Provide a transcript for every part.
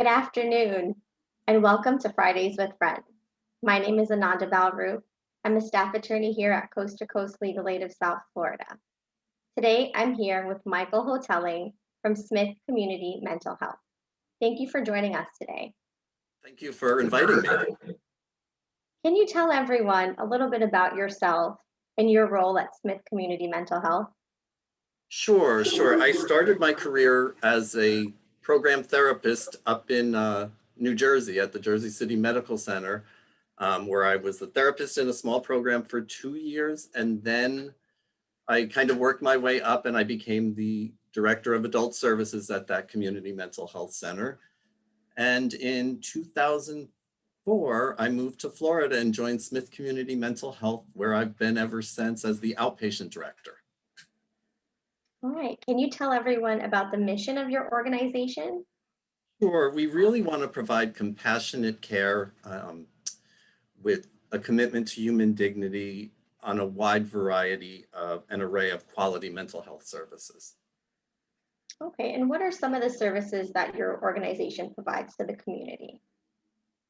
Good afternoon, and welcome to Fridays with Friends. My name is Ananda Balru. I'm a staff attorney here at Coast to Coast Legal Aid of South Florida. Today, I'm here with Michael Hotelling from Smith Community Mental Health. Thank you for joining us today. Thank you for inviting me. Can you tell everyone a little bit about yourself and your role at Smith Community Mental Health? Sure. I started my career as a program therapist up in New Jersey at the Jersey City Medical Center, where I was a therapist in a small program for 2 years. And then I kind of worked my way up and I became the director of adult services at that community mental health center. And in 2004, I moved to Florida and joined Smith Community Mental Health, where I've been ever since as the outpatient director. All right, can you tell everyone about the mission of your organization? Sure, we really want to provide compassionate care with a commitment to human dignity on a wide variety of an array of quality mental health services. Okay, and what are some of the services that your organization provides to the community?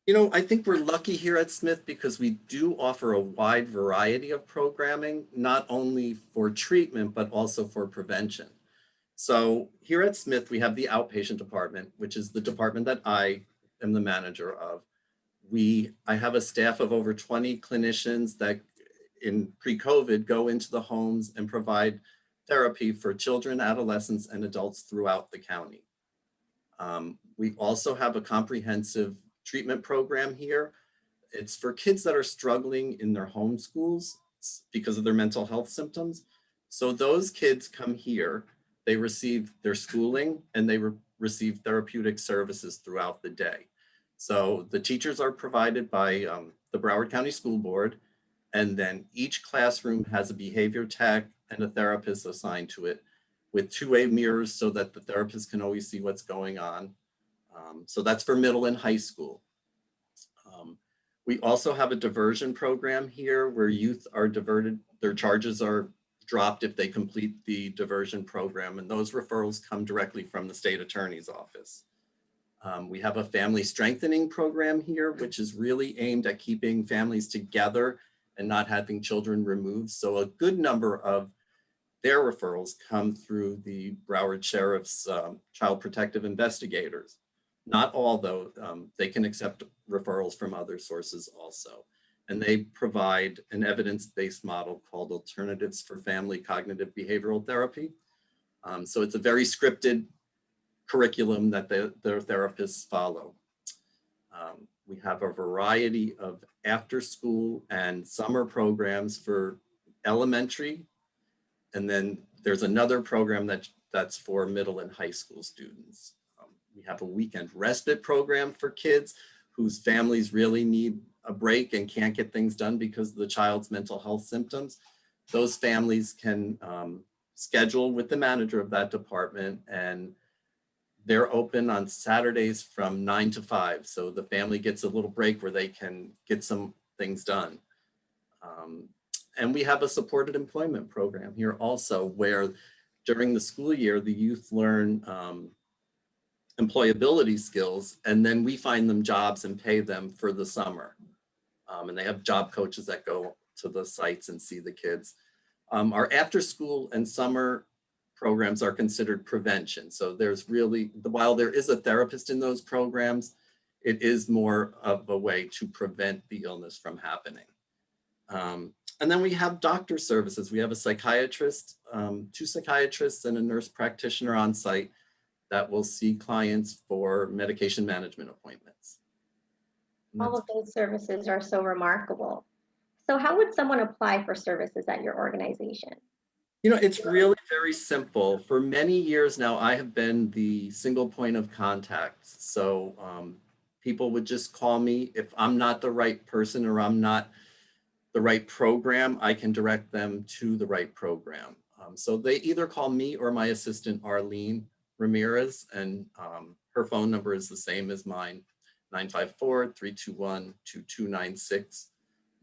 You know, I think we're lucky here at Smith because we do offer a wide variety of programming, not only for treatment, but also for prevention. So here at Smith, we have the outpatient department, which is the department that I am the manager of. I have a staff of over 20 clinicians that in pre-COVID go into the homes and provide therapy for children, adolescents, and adults throughout the county. We also have a comprehensive treatment program here. It's for kids that are struggling in their home schools because of their mental health symptoms. So those kids come here, they receive their schooling, and they receive therapeutic services throughout the day. So the teachers are provided by the Broward County School Board, and then each classroom has a behavior tech and a therapist assigned to it with two-way mirrors so that the therapist can always see what's going on. So that's for middle and high school. We also have a diversion program here where youth are diverted, their charges are dropped if they complete the diversion program, and those referrals come directly from the state attorney's office. We have a family strengthening program here, which is really aimed at keeping families together and not having children removed. So a good number of their referrals come through the Broward Sheriff's Child Protective Investigators. Not all, though, they can accept referrals from other sources also. And they provide an evidence-based model called Alternatives for Family Cognitive Behavioral Therapy. So it's a very scripted curriculum that their therapists follow. We have a variety of after-school and summer programs for elementary. And then there's another program that's for middle and high school students. We have a weekend respite program for kids whose families really need a break and can't get things done because of the child's mental health symptoms. Those families can schedule with the manager of that department, and they're open on Saturdays from 9 to 5. So the family gets a little break where they can get some things done. And we have a supported employment program here also, where during the school year, the youth learn employability skills, and then we find them jobs and pay them for the summer. And they have job coaches that go to the sites and see the kids. Our after school and summer programs are considered prevention. So there's really, while there is a therapist in those programs, it is more of a way to prevent the illness from happening. And then we have doctor services. We have a psychiatrist, 2 psychiatrists and a nurse practitioner on site that will see clients for medication management appointments. All of those services are so remarkable. So how would someone apply for services at your organization? You know, it's really very simple. For many years now, I have been the single point of contact. So people would just call me. If I'm not the right person or I'm not the right program, I can direct them to the right program. So they either call me or my assistant, Arlene Ramirez, and her phone number is the same as mine, 954-321-2296.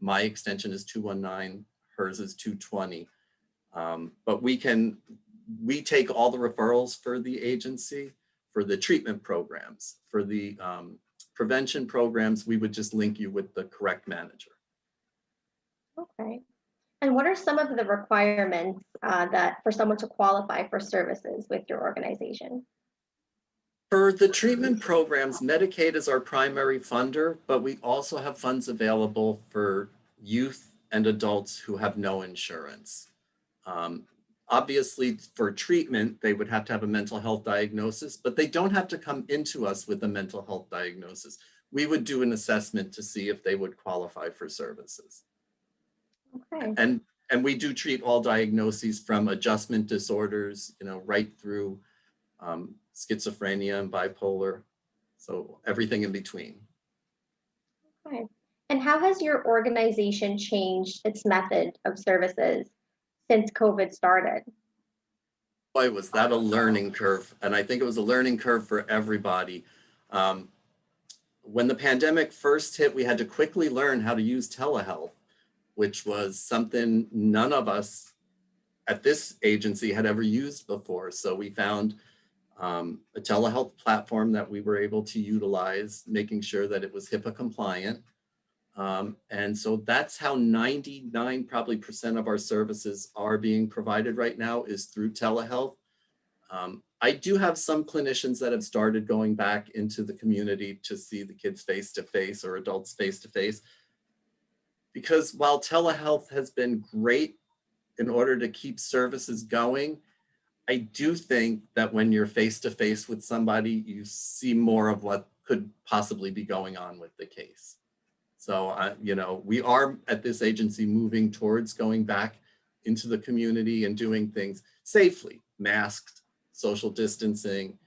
My extension is 219, hers is 220. But we take all the referrals for the agency For the treatment programs, for the prevention programs, we would just link you with the correct manager. Okay. And what are some of the requirements that for someone to qualify for services with your organization? For the treatment programs, Medicaid is our primary funder, but we also have funds available for youth and adults who have no insurance. Um, Obviously, for treatment, they would have to have a mental health diagnosis, but they don't have to come into us with a mental health diagnosis. We would do an assessment to see if they would qualify for services. Okay. And we do treat all diagnoses from adjustment disorders, right through schizophrenia and bipolar, so everything in between. Okay. And how has your organization changed its method of services since COVID started? Boy, was that a learning curve. And I think it was a learning curve for everybody. Um, when the pandemic first hit, we had to quickly learn how to use telehealth, which was something none of us at this agency had ever used before. So we found a telehealth platform that we were able to utilize, making sure that it was HIPAA compliant. And so that's how 99 probably percent of our services are being provided right now, is through telehealth. I do have some clinicians that have started going back into the community to see the kids face to face or adults face to face. Because while telehealth has been great in order to keep services going, I do think that when you're face to face with somebody, you see more of what could possibly be going on with the case. So, we are at this agency moving towards going back into the community and doing things safely, masked, social distancing,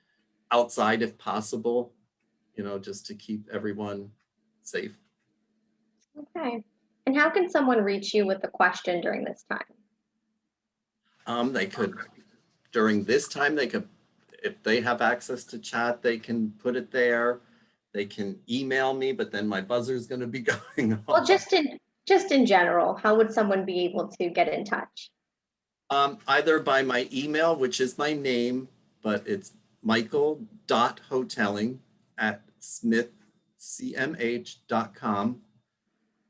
outside if possible, just to keep everyone safe. Okay. And how can someone reach you with a question during this time? They could, during this time, if they have access to chat, they can put it there. They can email me, but then my buzzer's going to be going Well, off. just in general, how would someone be able to get in touch? Either by my email, which is my name, but it's michael.hotelling@smithcmh.com,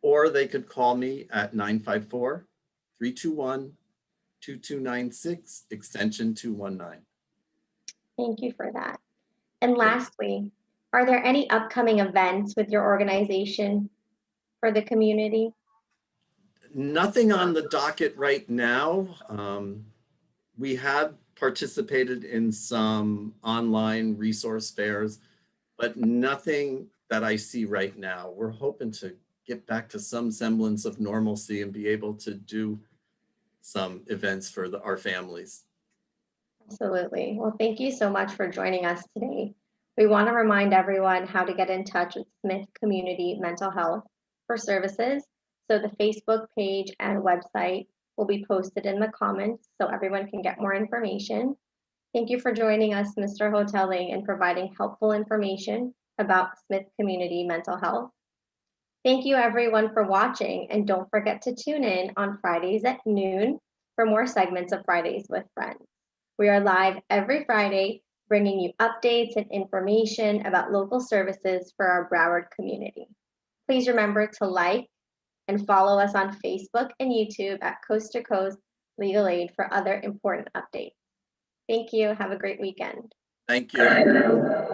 or they could call me at 954-321-2296, extension 219. Thank you for that. And Sure. lastly, are there any upcoming events with your organization for the community? Nothing on the docket right now. We have participated in some online resource fairs, but nothing that I see right now. We're hoping to get back to some semblance of normalcy and be able to do some events for our families. Absolutely. Well, thank you so much for joining us today. We want to remind everyone how to get in touch with Smith Community Mental Health for services. So the Facebook page and website will be posted in the comments so everyone can get more information. Thank you for joining us, Mr. Hotelling, and providing helpful information about Smith Community Mental Health. Thank you everyone for watching, and don't forget to tune in on Fridays at noon for more segments of Fridays with Friends. We are live every Friday, bringing you updates and information about local services for our Broward community. Please remember to like and follow us on Facebook and YouTube at Coast to Coast Legal Aid for other important updates. Thank you. Have a great weekend. Thank you.